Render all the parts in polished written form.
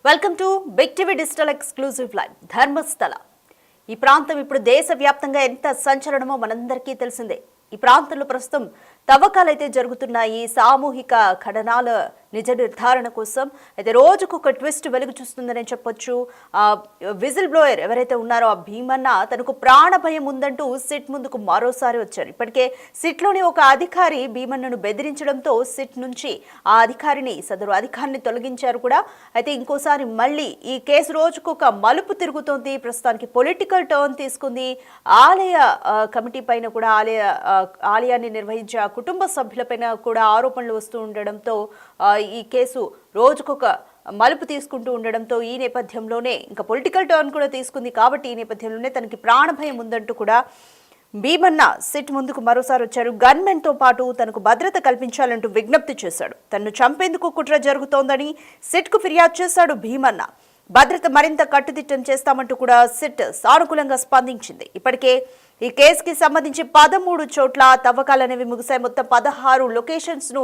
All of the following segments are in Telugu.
Welcome to big TV digital exclusive live. Dharmasthala ఈ ప్రాంతం ఇప్పుడు దేశవ్యాప్తంగా ఎంత సంచలనమో మనందరికీ తెలిసిందే. ఈ ప్రాంతంలో ప్రస్తుతం తవ్వకాలైతే జరుగుతున్నాయి. సామూహిక ఖననాల నిజ నిర్ధారణ కోసం అయితే రోజుకొక ట్విస్ట్ వెలుగు చూస్తుందని చెప్పొచ్చు. విజిల్ బ్లోయర్ ఎవరైతే ఉన్నారో ఆ భీమన్న తనకు ప్రాణ భయం ఉందంటూ సిట్ ముందుకు మరోసారి వచ్చారు. ఇప్పటికే సిట్లోని ఒక అధికారి భీమన్నను బెదిరించడంతో సిట్ నుంచి ఆ సదరు అధికారిని తొలగించారు కూడా. అయితే ఇంకోసారి మళ్ళీ ఈ కేసు రోజుకొక మలుపు తిరుగుతోంది. ప్రస్తుతానికి పొలిటికల్ టర్న్ తీసుకుంది. ఆలయ కమిటీ పైన కూడా ఆలయాన్ని నిర్వహించే కుటుంబ సభ్యులపైన కూడా ఆరోపణలు వస్తూ ఉండడంతో ఈ కేసు రోజుకొక మలుపు తీసుకుంటూ ఉండడంతో ఈ నేపథ్యంలోనే ఇంకా పొలిటికల్ టర్న్ కూడా తీసుకుంది. కాబట్టి ఈ నేపథ్యంలోనే తనకి ప్రాణభయం ఉందంటూ కూడా భీమన్న సిట్ ముందుకు మరోసారి వచ్చారు. గన్మెన్తో పాటు తనకు భద్రత కల్పించాలంటూ విజ్ఞప్తి చేశాడు. తనను చంపేందుకు కుట్ర జరుగుతోందని సిట్కు ఫిర్యాదు చేశాడు భీమన్న. భద్రత మరింత కట్టుదిట్టం చేస్తామంటూ కూడా సిట్ సానుకూలంగా స్పందించింది. ఇప్పటికే ఈ కేసుకి సంబంధించి 13 చోట్ల తవ్వకాలనేవి ముగిశాయి. మొత్తం 16 లొకేషన్స్ ను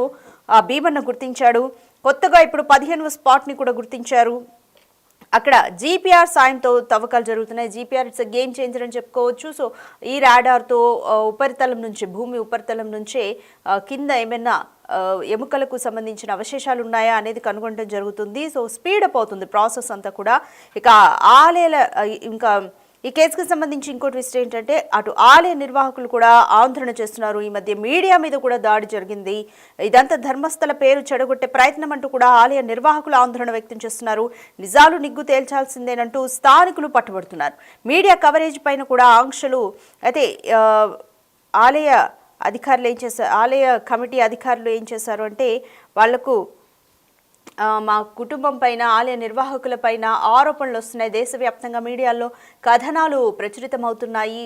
భీమన్న గుర్తించాడు. కొత్తగా ఇప్పుడు 15వ స్పాట్ ని కూడా గుర్తించారు. అక్కడ జీపీఆర్ సాయంతో తవ్వకాలు జరుగుతున్నాయి. జీపీఆర్ ఇట్స్ గేమ్ చేంజర్ అని చెప్పుకోవచ్చు. సో ఈ రాడార్తో ఉపరితలం నుంచి భూమి ఉపరితలం నుంచే కింద ఏమైనా ఎముకలకు సంబంధించిన అవశేషాలు ఉన్నాయా అనేది కనుగొనడం జరుగుతుంది. సో స్పీడప్ అవుతుంది ప్రాసెస్ అంతా కూడా. ఇక ఆలయాల ఇంకా ఈ కేసుకు సంబంధించి ఇంకో ట్విస్ట్ ఏంటంటే అటు ఆలయ నిర్వాహకులు కూడా ఆందోళన చేస్తున్నారు. ఈ మధ్య మీడియా మీద కూడా దాడి జరిగింది. ఇదంతా ధర్మస్థల పేరు చెడగొట్టే ప్రయత్నం అంటూ కూడా ఆలయ నిర్వాహకులు ఆందోళన వ్యక్తం చేస్తున్నారు. నిజాలు నిగ్గు తేల్చాల్సిందేనంటూ స్థానికులు పట్టుబడుతున్నారు. మీడియా కవరేజ్ పైన కూడా ఆంక్షలు. అయితే ఆలయ అధికారులు ఏం చేశారు, ఆలయ కమిటీ అధికారులు ఏం చేశారు అంటే వాళ్లకు మా కుటుంబం పైన ఆలయ నిర్వాహకుల పైన ఆరోపణలు వస్తున్నాయి. దేశవ్యాప్తంగా మీడియాలో కథనాలు ప్రచురితమవుతున్నాయి.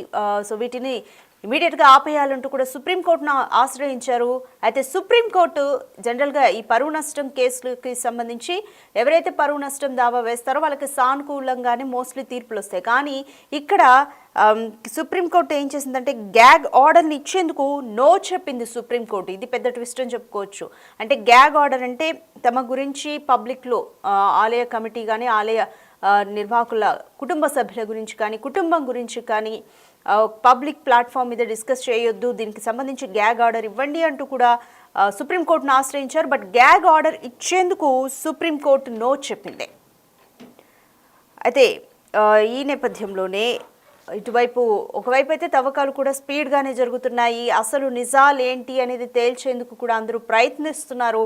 సో వీటిని ఇమీడియట్గా ఆపేయాలంటూ కూడా సుప్రీంకోర్టును ఆశ్రయించారు. అయితే సుప్రీంకోర్టు జనరల్గా ఈ పరువు నష్టం కేసులకి సంబంధించి ఎవరైతే పరువు నష్టం దావా వేస్తారో వాళ్ళకి సానుకూలంగానే మోస్ట్లీ తీర్పులు వస్తాయి. కానీ ఇక్కడ సుప్రీంకోర్టు ఏం చేసిందంటే గ్యాగ్ ఆర్డర్ని ఇచ్చేందుకు నో చెప్పింది సుప్రీంకోర్టు. ఇది పెద్ద ట్విస్ట్ అని చెప్పుకోవచ్చు. అంటే గ్యాగ్ ఆర్డర్ అంటే తమ గురించి పబ్లిక్లో ఆలయ కమిటీ కానీ ఆలయ నిర్వాహకుల కుటుంబ సభ్యుల గురించి కానీ కుటుంబం గురించి కానీ పబ్లిక్ ప్లాట్ఫామ్ మీద డిస్కస్ చేయొద్దు, దీనికి సంబంధించి గ్యాగ్ ఆర్డర్ ఇవ్వండి అంటూ కూడా సుప్రీంకోర్టును ఆశ్రయించారు. బట్ గ్యాగ్ ఆర్డర్ ఇచ్చేందుకు సుప్రీంకోర్టు నో చెప్పింది. అయితే ఈ నేపథ్యంలోనే ఒకవైపు అయితే తవ్వకాలు కూడా స్పీడ్గానే జరుగుతున్నాయి. అసలు నిజాలు ఏంటి అనేది తేల్చేందుకు కూడా అందరూ ప్రయత్నిస్తున్నారు.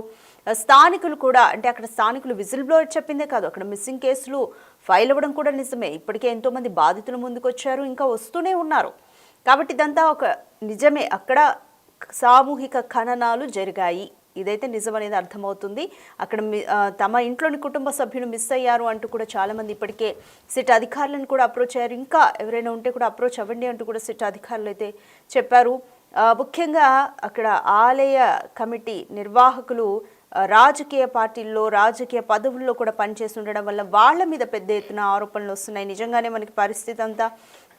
స్థానికులు కూడా అంటే అక్కడ స్థానికులు విజిల్ బ్లోయర్ చెప్పిందే కాదు, అక్కడ మిస్సింగ్ కేసులు ఫైల్ అవ్వడం కూడా నిజమే. ఇప్పటికే ఎంతోమంది బాధితులు ముందుకు వచ్చారు, ఇంకా వస్తూనే ఉన్నారు. కాబట్టి ఇదంతా ఒక నిజమే. అక్కడ సామూహిక ఖననాలు జరిగాయి, ఇదైతే నిజం అనేది అర్థమవుతుంది. అక్కడ తమ ఇంట్లోని కుటుంబ సభ్యులు మిస్ అయ్యారు అంటూ కూడా చాలామంది ఇప్పటికే సిట్ అధికారులను కూడా అప్రోచ్ అయ్యారు. ఇంకా ఎవరైనా ఉంటే కూడా అప్రోచ్ అవ్వండి అంటూ కూడా సిట్ అధికారులు అయితే చెప్పారు. ముఖ్యంగా అక్కడ ఆలయ కమిటీ నిర్వాహకులు రాజకీయ పార్టీల్లో రాజకీయ పదవుల్లో కూడా పనిచేసి ఉండడం వల్ల వాళ్ళ మీద పెద్ద ఎత్తున ఆరోపణలు వస్తున్నాయి. నిజంగానే మనకి పరిస్థితి అంతా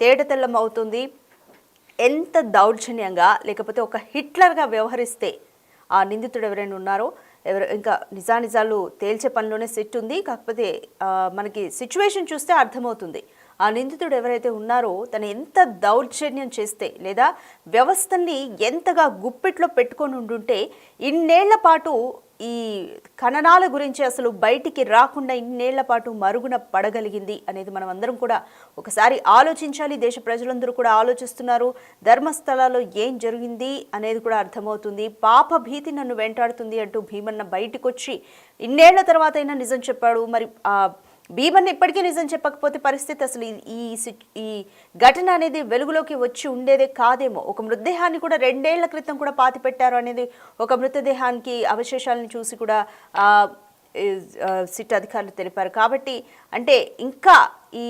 తేటతెల్లం అవుతుంది. ఎంత దౌర్జన్యంగా లేకపోతే ఒక హిట్లర్గా వ్యవహరిస్తే ఆ నిందితుడు ఎవరైనా ఉన్నారో ఇంకా నిజాలు తేల్చే పనిలోనే సిట్ ఉంది. కాకపోతే మనకి సిచ్యువేషన్ చూస్తే అర్థమవుతుంది ఆ నిందితుడు ఎవరైతే ఉన్నారో తను ఎంత దౌర్జన్యం చేస్తే లేదా వ్యవస్థని ఎంతగా గుప్పిట్లో పెట్టుకొని ఉండుంటే ఇన్నేళ్ల పాటు ఈ ఖననాల గురించి అసలు బయటికి రాకుండా ఇన్నేళ్ల పాటు మరుగున పడగలిగింది అనేది మనం అందరం కూడా ఒకసారి ఆలోచించాలి. దేశ ప్రజలందరూ కూడా ఆలోచిస్తున్నారు. ధర్మస్థలాల్లో ఏం జరిగింది అనేది కూడా అర్థమవుతుంది. పాప భీతి నన్ను వెంటాడుతుంది అంటూ భీమన్న బయటకు వచ్చి ఇన్నేళ్ల తర్వాత అయినా నిజం చెప్పాడు. మరి భీమన్న ఇప్పటికీ నిజం చెప్పకపోతే పరిస్థితి అసలు ఈ ఘటన అనేది వెలుగులోకి వచ్చి ఉండేదే కాదేమో. ఒక మృతదేహాన్ని కూడా 2 ఏళ్ల క్రితం కూడా పాతి పెట్టారు అనేది ఒక మృతదేహానికి అవశేషాలను చూసి కూడా సిట్ అధికారులు తెలిపారు. కాబట్టి అంటే ఇంకా ఈ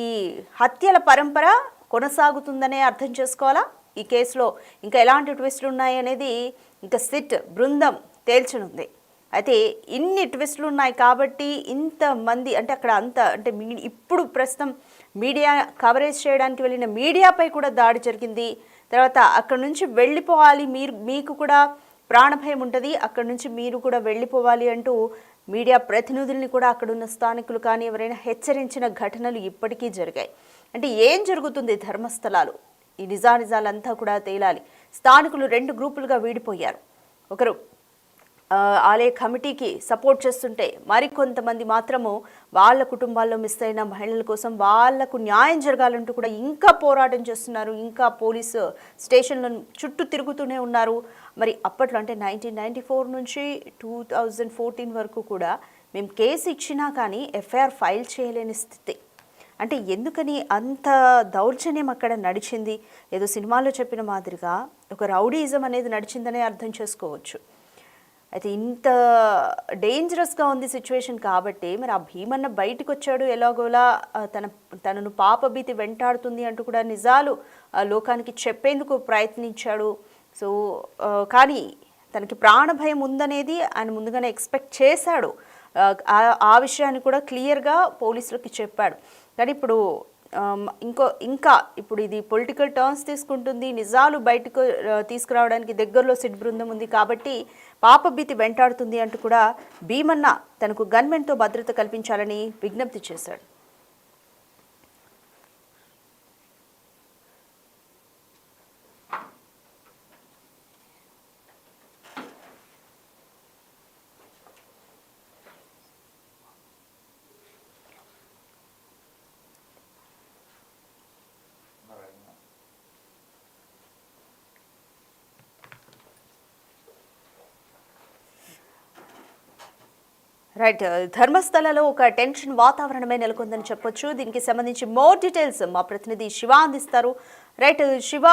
హత్యల పరంపర కొనసాగుతుందనే అర్థం చేసుకోవాలా. ఈ కేసులో ఇంకా ఎలాంటి ట్విస్టులు ఉన్నాయి అనేది ఇంకా సిట్ బృందం తేల్చనుంది. అయితే ఇన్ని ట్విస్టులు ఉన్నాయి కాబట్టి ఇంతమంది అంటే అక్కడ అంటే ఇప్పుడు ప్రస్తుతం మీడియా కవరేజ్ చేయడానికి వెళ్ళిన మీడియాపై కూడా దాడి జరిగింది. తర్వాత అక్కడ నుంచి వెళ్ళిపోవాలి, మీకు కూడా ప్రాణభయం ఉంటుంది, అక్కడి నుంచి మీరు కూడా వెళ్ళిపోవాలి అంటూ మీడియా ప్రతినిధుల్ని కూడా అక్కడున్న స్థానికులు కానీ ఎవరైనా హెచ్చరించిన ఘటనలు ఇప్పటికీ జరిగాయి. అంటే ఏం జరుగుతుంది ధర్మస్థలాలు? ఈ నిజానిజాలంతా కూడా తేలాలి. స్థానికులు 2 గ్రూపులుగా వీడిపోయారు. ఒకరు ఆలయ కమిటీకి సపోర్ట్ చేస్తుంటే మరికొంతమంది మాత్రము వాళ్ళ కుటుంబాల్లో మిస్ అయిన మహిళల కోసం వాళ్లకు న్యాయం జరగాలంటూ కూడా ఇంకా పోరాటం చేస్తున్నారు. ఇంకా పోలీసు స్టేషన్లను చుట్టూ తిరుగుతూనే ఉన్నారు. మరి అప్పట్లో అంటే 1994 నుంచి 2014 వరకు కూడా మేము కేసు ఇచ్చినా కానీ ఎఫ్ఐఆర్ ఫైల్ చేయలేని స్థితి. అంటే ఎందుకని అంత దౌర్జన్యం అక్కడ నడిచింది? ఏదో సినిమాలో చెప్పిన మాదిరిగా ఒక రౌడీయిజం అనేది నడిచిందనే అర్థం చేసుకోవచ్చు. అయితే ఇంత డేంజరస్గా ఉంది సిచ్యువేషన్ కాబట్టి మరి ఆ భీమన్న బయటకు వచ్చాడు ఎలాగోలా తనను పాపభీతి వెంటాడుతుంది అంటూ కూడా నిజాలు లోకానికి చెప్పేందుకు ప్రయత్నించాడు. సో కానీ తనకి ప్రాణభయం ఉందనేది ఆయన ముందుగానే ఎక్స్పెక్ట్ చేశాడు. ఆ విషయాన్ని కూడా క్లియర్గా పోలీసులకి చెప్పాడు. కానీ ఇప్పుడు ఇప్పుడు ఇది పొలిటికల్ టర్న్స్ తీసుకుంటుంది. నిజాలు బయటకు తీసుకురావడానికి దగ్గరలో సిట్ బృందం ఉంది కాబట్టి పాపభీతి వెంటాడుతుంది అంటూ కూడా భీమన్న తనకు గన్మెన్తో భద్రత కల్పించాలని విజ్ఞప్తి చేశాడు. రైట్, ధర్మస్థలలో ఒక టెన్షన్ వాతావరణమే నెలకొందని చెప్పొచ్చు. దీనికి సంబంధించి మోర్ డీటెయిల్స్ మా ప్రతినిధి శివ అందిస్తారు. రైట్ శివ,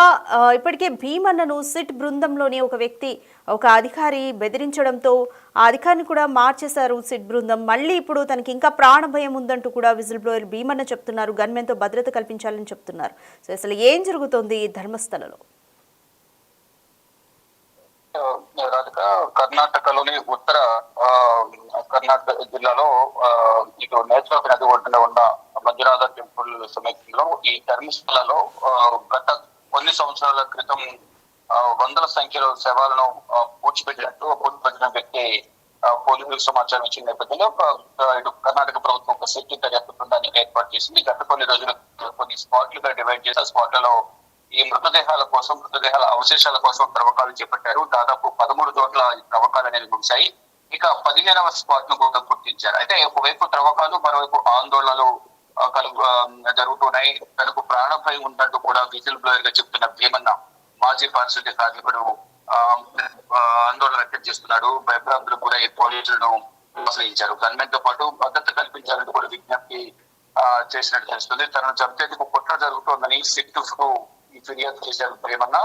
ఇప్పటికే భీమన్నను సిట్ బృందంలోని ఒక వ్యక్తి, ఒక అధికారి బెదిరించడంతో ఆ అధికారిని కూడా మార్చేశారు సిట్ బృందం. మళ్ళీ ఇప్పుడు తనకి ఇంకా ప్రాణభయం ఉందంటూ కూడా విజిల్ బ్లోయర్ భీమన్న చెప్తున్నారు. గన్మెన్తో భద్రత కల్పించాలని చెప్తున్నారు. సో అసలు ఏం జరుగుతోంది ధర్మస్థలలో? రాధిక, కర్ణాటకలోని ఉత్తర కర్ణాటక జిల్లాలో ఇటు నేత్రావతి నది ఒడ్డున ఉన్న మంజునాథ టెంపుల్ సమీపంలో ఈ ధర్మస్థలలో గత కొన్ని సంవత్సరాల క్రితం వందల సంఖ్యలో శవాలను పూడ్చిపెట్టినట్టు పూడ్చిపెట్టిన వ్యక్తి పోలీసులకు సమాచారం ఇచ్చిన నేపథ్యంలో ఇటు కర్ణాటక ప్రభుత్వం ఒక సేఫ్టీ దర్యాప్తు బృందాన్ని ఏర్పాటు చేసింది. గత కొన్ని రోజులు కొన్ని స్పాట్లుగా డివైడ్ చేసి ఆ స్పాట్లలో ఈ మృతదేహాల అవశేషాల కోసం త్రవ్వకాలు చేపట్టారు. దాదాపు 13 చోట్ల ఈ త్రవ్వకాలు అనేది ముగిశాయి. ఇక 15వ స్పాట్ ను కూడా గుర్తించారు. అయితే ఒకవైపు త్రవ్వకాలు, మరోవైపు ఆందోళనలు జరుగుతున్నాయి. తనకు ప్రాణభయం ఉందంటూ కూడా విజిల్ బ్లోయర్ గా చెప్తున్న భీమన్న మాజీ పారిశుద్ధ్య కార్మికుడు ఆందోళన వ్యక్తం చేస్తున్నాడు. భయభ్రాంతులు కూడా ఈ పోలీసులను ఆశ్రయించారు. గన్మెన్ తో పాటు భద్రత కల్పించాలని కూడా విజ్ఞప్తి చేసినట్టు తెలుస్తుంది. తనను చంపేందుకు కుట్ర జరుగుతోందని సిట్టుకు ఫిర్యాదు చేశారు భీమన్న.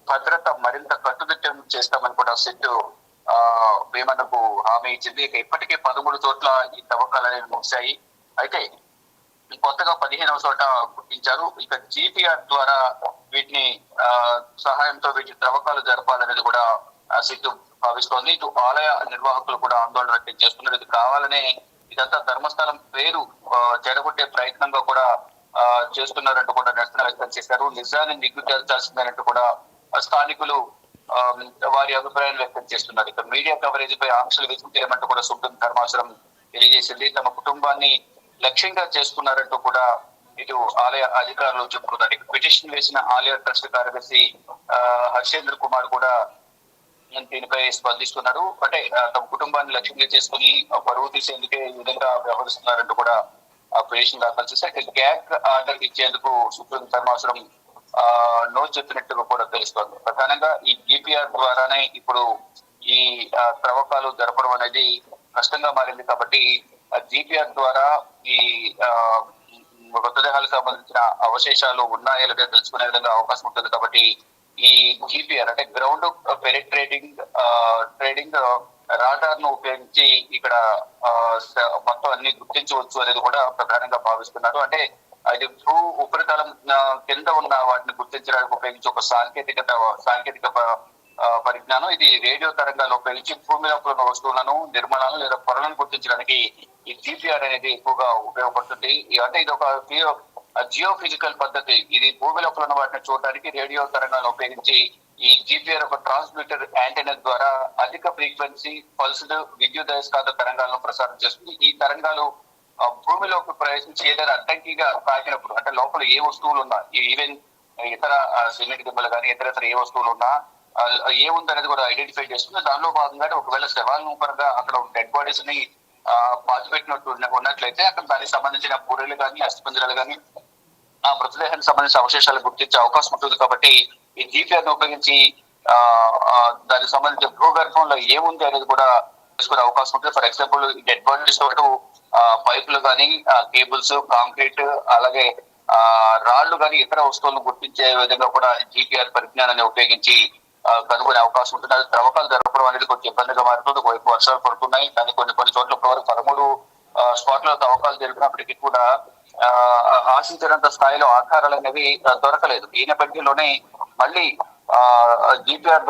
భద్రత మరింత కట్టుదిట్టం చేస్తామని కూడా సిట్టు భీమన్నకు హామీ ఇచ్చింది. ఇక ఇప్పటికే 13 చోట్ల ఈ తవ్వకాలు అనేవి ముగిశాయి. అయితే కొత్తగా 15వ చోట గుర్తించారు. ఇక జీపీఆర్ ద్వారా వీటిని సహాయంతో వీటి త్రవ్వకాలు జరపాలనేది కూడా సిట్టు భావిస్తోంది. ఇటు ఆలయ నిర్వాహకులు కూడా ఆందోళన వ్యక్తం చేస్తున్నారు. ఇది కావాలనే ఇదంతా ధర్మస్థలం పేరు చెడగొట్టే ప్రయత్నంగా కూడా చేస్తున్నారంటూ కూడా నిరసన వ్యక్తం చేశారు. నిజాన్ని నిగ్గు తేల్చాల్సిందనంటూ కూడా స్థానికులు వారి అభిప్రాయాలు వ్యక్తం చేస్తున్నారు. ఇక మీడియా కవరేజ్ పై ఆంక్షలు విధించామంటూ కూడా సుప్రీం ధర్మాసనం తెలియజేసింది. తమ కుటుంబాన్ని లక్ష్యంగా చేసుకున్నారంటూ కూడా ఇటు ఆలయ అధికారులు చెప్పుకున్నారు. ఇక పిటిషన్ వేసిన ఆలయ ట్రస్ట్ కార్యదర్శి హర్షేంద్ర కుమార్ కూడా దీనిపై స్పందిస్తున్నారు. అంటే తమ కుటుంబాన్ని లక్ష్యంగా చేసుకుని పరువు తీసేందుకే ఈ విధంగా వ్యవహరిస్తున్నారంటూ కూడా పిటిషన్ దాఖలు చేశారు. గ్యాగ్ ఆర్డర్ ఇచ్చేందుకు సుప్రీం ధర్మాసనం నో చెప్పినట్టుగా కూడా తెలుస్తోంది. ప్రధానంగా ఈ జీపీఆర్ ద్వారానే ఇప్పుడు ఈ త్రవ్వకాలు జరపడం అనేది కష్టంగా మారింది. కాబట్టి జీపీఆర్ ద్వారా ఈ మృతదేహాలకు సంబంధించిన అవశేషాలు ఉన్నాయో లేదో తెలుసుకునే విధంగా అవకాశం ఉంటుంది. కాబట్టి ఈ జీపీఆర్ అంటే గ్రౌండ్ ట్రేడింగ్ రాడార్ ను ఉపయోగించి ఇక్కడ మొత్తం అన్ని గుర్తించవచ్చు అనేది కూడా ప్రధానంగా భావిస్తున్నారు. అంటే అది భూ ఉపరితలం కింద ఉన్న వాటిని గుర్తించడానికి ఉపయోగించే ఒక సాంకేతిక పరిజ్ఞానం. ఇది రేడియో తరంగాలు ఉపయోగించి భూమిలో ఉన్న వస్తువులను, నిర్మాణాలను లేదా పొరలను గుర్తించడానికి ఈ జీపీఆర్ అనేది ఎక్కువగా ఉపయోగపడుతుంది. అంటే ఇది ఒక జియో ఫిజికల్ పద్ధతి. ఇది భూమి లోపల ఉన్న వాటిని చూడడానికి రేడియో తరంగాలను ఉపయోగించి ఈ జీపీఆర్ ఒక ట్రాన్స్మిటర్ యాంటెనా ద్వారా అధిక ఫ్రీక్వెన్సీ పల్స్డ్ విద్యుదయస్కాంత తరంగాలను ప్రసారం చేస్తుంది. ఈ తరంగాలు భూమిలోకి ప్రవేశించి ఏదైనా అడ్డంకిగా తాకినప్పుడు, అంటే లోపల ఏ వస్తువులు ఉన్నా, ఈవెన్ ఇతర సిమెంట్ దిబ్బలు కానీ ఇతర ఏ వస్తువులు ఉన్నా ఏముందనేది కూడా ఐడెంటిఫై చేస్తుంది. దానిలో భాగంగానే ఒకవేళ శవాలను పరంగా అక్కడ డెడ్ బాడీస్ ని పాతిపెట్టినట్టు ఉన్నట్లయితే అక్కడ దానికి సంబంధించిన పూరెలు కానీ అస్థిపంజరాలు కానీ ఆ మృతదేహానికి సంబంధించిన అవశేషాలు గుర్తించే అవకాశం ఉంటుంది. కాబట్టి ఈ జీపీఆర్ ను ఉపయోగించి దానికి సంబంధించిన భూగర్భంలో ఏముంది అనేది కూడా తెలుసుకునే అవకాశం ఉంటుంది. ఫర్ ఎగ్జాంపుల్ డెడ్ బాడీస్ తోటి పైపులు కానీ కేబుల్స్, కాంక్రీట్, అలాగే రాళ్లు కానీ ఇతర వస్తువులను గుర్తించే విధంగా కూడా జీపీఆర్ పరిజ్ఞానాన్ని ఉపయోగించి కనుగొనే అవకాశం ఉంటుంది. అది త్రవ్వకాలు జరపడం అనేది కొంచెం ఇబ్బందిగా మారుతుంది. ఒకవైపు వర్షాలు పడుతున్నాయి, కానీ కొన్ని చోట్ల ఇప్పటివరకు 13 స్పాట్ల తవ్వకాలు జరిపినప్పటికీ కూడా ఆశించినంత స్థాయిలో ఆధారాలు అనేవి దొరకలేదు. ఈ నేపథ్యంలోనే మళ్ళీ జీపీఆర్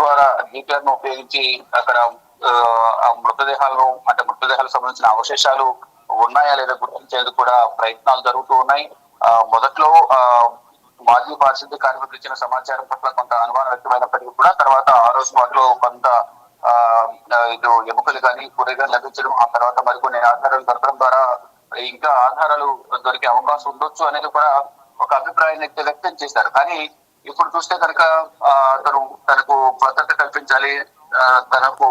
ను ఉపయోగించి అక్కడ మృతదేహాలకు సంబంధించిన అవశేషాలు ఉన్నాయా లేదా గుర్తించేందుకు కూడా ప్రయత్నాలు జరుగుతూ ఉన్నాయి. మొదట్లో మాజీ పారిశుద్ధ్య కార్మికులు ఇచ్చిన సమాచారం పట్ల కొంత అనుమానం వ్యక్తమైనప్పటికీ కూడా తర్వాత 6వ స్పాట్ లో కొంత ఇది ఎముకలు కానీ కూరగాయలు లభించడం, ఆ తర్వాత మరికొన్ని ఆధారాలు దొరకడం ద్వారా ఇంకా ఆధారాలు దొరికే అవకాశం ఉండొచ్చు అనేది కూడా ఒక అభిప్రాయాన్ని వ్యక్తం చేశారు. కానీ ఇప్పుడు చూస్తే కనుక తనకు భద్రత కల్పించాలి, తనకు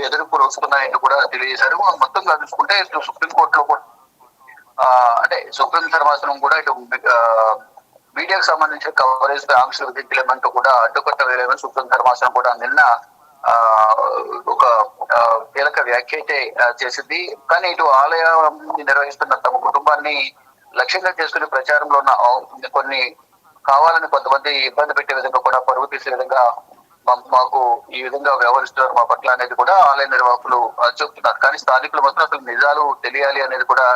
ఎదురుపు రోజుకున్నాయని కూడా తెలియజేశారు. మొత్తంగా చూసుకుంటే సుప్రీంకోర్టులో కూడా అంటే సుప్రీం ధర్మాసనం కూడా ఇటు మీడియాకు సంబంధించిన కవరేజ్ పై ఆంక్షలు విధించలేమంటూ కూడా అడ్డుకట్ట వేయలేమని సుప్రీం ధర్మాసనం కూడా నిన్న ఒక కీలక వ్యాఖ్య అయితే చేసింది. కానీ ఇటు ఆలయం నిర్వహిస్తున్న తమ కుటుంబాన్ని లక్ష్యంగా చేసుకునే ప్రచారంలో ఉన్న కొన్ని కావాలని కొంతమంది ఇబ్బంది పెట్టే విధంగా కూడా పరువు తీసే విధంగా మాకు ఈ విధంగా వ్యవహరిస్తున్నారు మా పట్ల అనేది కూడా ఆలయ నిర్వాహకులు చెప్తున్నారు. కానీ స్థానికులు మాత్రం అసలు నిజాలు తెలియాలి అనేది కూడా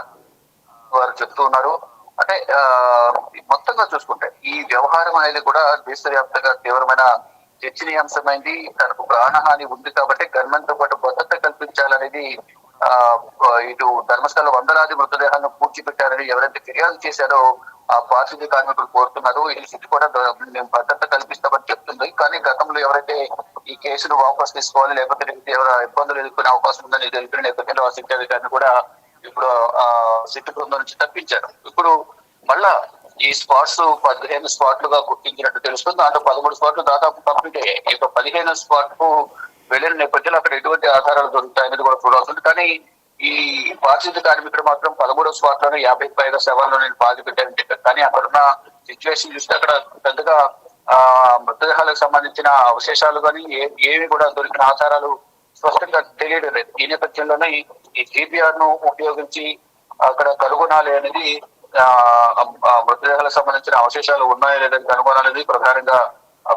వారు చెప్తూ ఉన్నారు. అంటే మొత్తంగా చూసుకుంటే ఈ వ్యవహారం అనేది కూడా దేశవ్యాప్తంగా తీవ్రమైన చర్చనీయాంశమైంది. తనకు ప్రాణహాని ఉంది కాబట్టి గవర్నమెంట్ తో పాటు భద్రత కల్పించాలనేది ఇటు ధర్మస్థల వందలాది మృతదేహాలను పూడ్చిపెట్టారని ఎవరైతే ఫిర్యాదు చేశారో ఆ పారిశుద్ధ్య కార్మికులు కోరుతున్నారు. ఈ సిటీ కూడా మేము భద్రత కల్పిస్తామని చెప్తుంది. కానీ గతంలో ఎవరైతే ఈ కేసును వాపస్ తీసుకోవాలి లేకపోతే తీవ్ర ఇబ్బందులు ఎదుర్కొనే అవకాశం ఉందని తెలిపిన నేపథ్యంలో ఆ సిటీ అధికారిని కూడా ఇప్పుడు సిటీ బృందం నుంచి తప్పించారు. ఇప్పుడు మళ్ళా ఈ స్పాట్స్ 15 స్పాట్లుగా గుర్తించినట్టు తెలుస్తుంది. దాంట్లో 13 స్పాట్లు దాదాపు కంప్లీట్ అయ్యాయి. ఇక 15 స్పాట్ కు వెళ్లిన నేపథ్యంలో అక్కడ ఎటువంటి ఆధారాలు దొరుకుతాయనేది కూడా చూడాల్సింది. కానీ ఈ పారిశుద్ధ్య కార్మికుడు మాత్రం 13 స్పాట్ లోనే 50కి పైగా శవాలను నేను పాతి పెట్టానని చెప్పారు. కానీ అక్కడున్న సిచ్యువేషన్ చూస్తే అక్కడ పెద్దగా మృతదేహాలకు సంబంధించిన అవశేషాలు కానీ ఏవి కూడా దొరికిన ఆధారాలు స్పష్టంగా తెలియడం లేదు. ఈ నేపథ్యంలోనే ఈ జీపీఆర్ ను ఉపయోగించి అక్కడ కనుగొనాలి అనేది మృతదేహాలకు సంబంధించిన అవశేషాలు ఉన్నాయా లేదని కనుగొనాలనేది ప్రధానంగా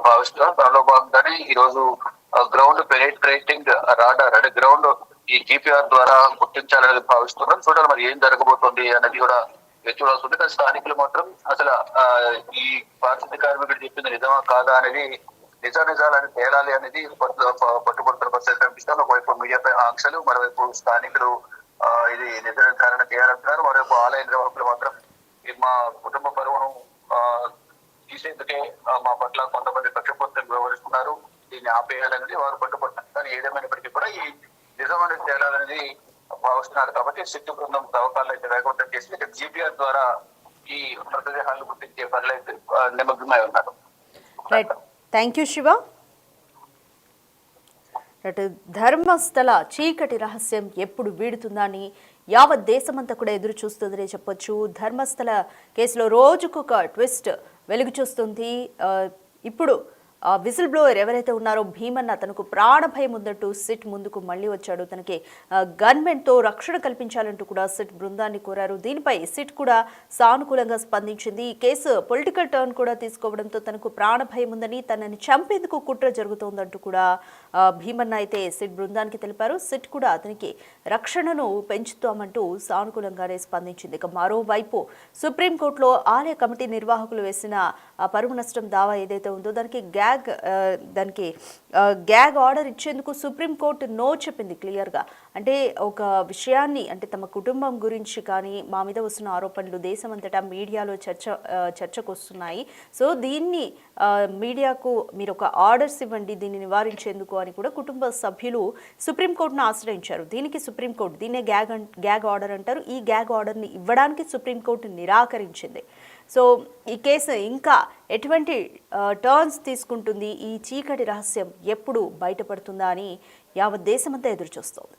భావిస్తున్నారు. దానిలో భాగంగానే ఈ రోజు గ్రౌండ్ పెనిట్రేటింగ్ రాడార్ అంటే గ్రౌండ్ ఈ జీపీఆర్ ద్వారా గుర్తించాలనేది భావిస్తున్నారు. చూడాలి మరి ఏం జరగబోతుంది అనేది కూడా చూడాల్సి ఉంది. కానీ స్థానికులు మాత్రం అసలు ఈ పారిశుద్ధ్య కార్మికుడు చెప్పింది నిజమా కాదా అనేది నిజాలని తేలాలి అనేది పట్టుబడుతున్న పరిస్థితి కనిపిస్తాను. ఒకవైపు మీడియాపై ఆంక్షలు, మరోవైపు స్థానికులు ఇది నిర్ధారణ చేయాలంటున్నారు. మరోవైపు ఆలయ నిర్వాహకులు మాత్రం మా కుటుంబ పరువును తీసేందుకే మా పట్ల కొంతమంది కక్షపూర్తంగా వ్యవహరిస్తున్నారు, దీన్ని ఆపేయాలనేది వారు పట్టుబడుతున్నారు. కానీ ఏదేమైనప్పటికీ కూడా ఈ నిజమైన తేడాలనేది భావిస్తున్నారు. కాబట్టి సిట్టు బృందం తవ్వకాలు అయితే వేగవంతం చేసి జీపీఆర్ ద్వారా ఈ మృతదేహాలను గుర్తించే పనులు అయితే నిమగ్నమై ఉన్నారు. Thank you Shiva. ధర్మస్థల చీకటి రహస్యం ఎప్పుడు వీడుతుందని యావత్ దేశమంతా కూడా ఎదురు చూస్తుందనే చెప్పొచ్చు. ధర్మస్థల కేసులో రోజుకొక ట్విస్ట్ వెలుగు చూస్తుంది. ఇప్పుడు విజిల్ బ్లోయర్ ఎవరైతే ఉన్నారో భీమన్న తనకు ప్రాణ భయం ఉందంటూ సిట్ ముందుకు మళ్ళీ వచ్చాడు. తనకి గన్మెన్తో రక్షణ కల్పించాలంటూ కూడా సిట్ బృందాన్ని కోరారు. దీనిపై సిట్ కూడా సానుకూలంగా స్పందించింది. ఈ కేసు పొలిటికల్ టర్న్ కూడా తీసుకోవడంతో తనకు ప్రాణ భయం ఉందని, తనని చంపేందుకు కుట్ర జరుగుతోందంటూ కూడా భీమన్న అయితే సిట్ బృందానికి తెలిపారు. సిట్ కూడా అతనికి రక్షణను పెంచుతామంటూ సానుకూలంగానే స్పందించింది. ఇక మరోవైపు సుప్రీంకోర్టులో ఆలయ కమిటీ నిర్వాహకులు వేసిన పరువు నష్టం దావా ఏదైతే ఉందో దానికి గ్యాగ్ ఆర్డర్ ఇచ్చేందుకు సుప్రీంకోర్టు నో చెప్పింది క్లియర్గా. అంటే ఒక విషయాన్ని, అంటే తమ కుటుంబం గురించి కానీ మా మీద వస్తున్న ఆరోపణలు దేశమంతటా మీడియాలో చర్చకు వస్తున్నాయి. సో దీన్ని మీడియాకు మీరు ఒక ఆర్డర్స్ ఇవ్వండి దీన్ని నివారించేందుకు అని కూడా కుటుంబ సభ్యులు సుప్రీంకోర్టును ఆశ్రయించారు. దీనికి సుప్రీంకోర్టు, దీన్నే గ్యాగ్ ఆర్డర్ అంటారు, ఈ గ్యాగ్ ఆర్డర్ని ఇవ్వడానికి సుప్రీంకోర్టు నిరాకరించింది. సో ఈ కేసు ఇంకా ఎటువంటి టర్న్స్ తీసుకుంటుంది, ఈ చీకటి రహస్యం ఎప్పుడు బయటపడుతుందా అని యావత్ దేశమంతా ఎదురుచూస్తోంది.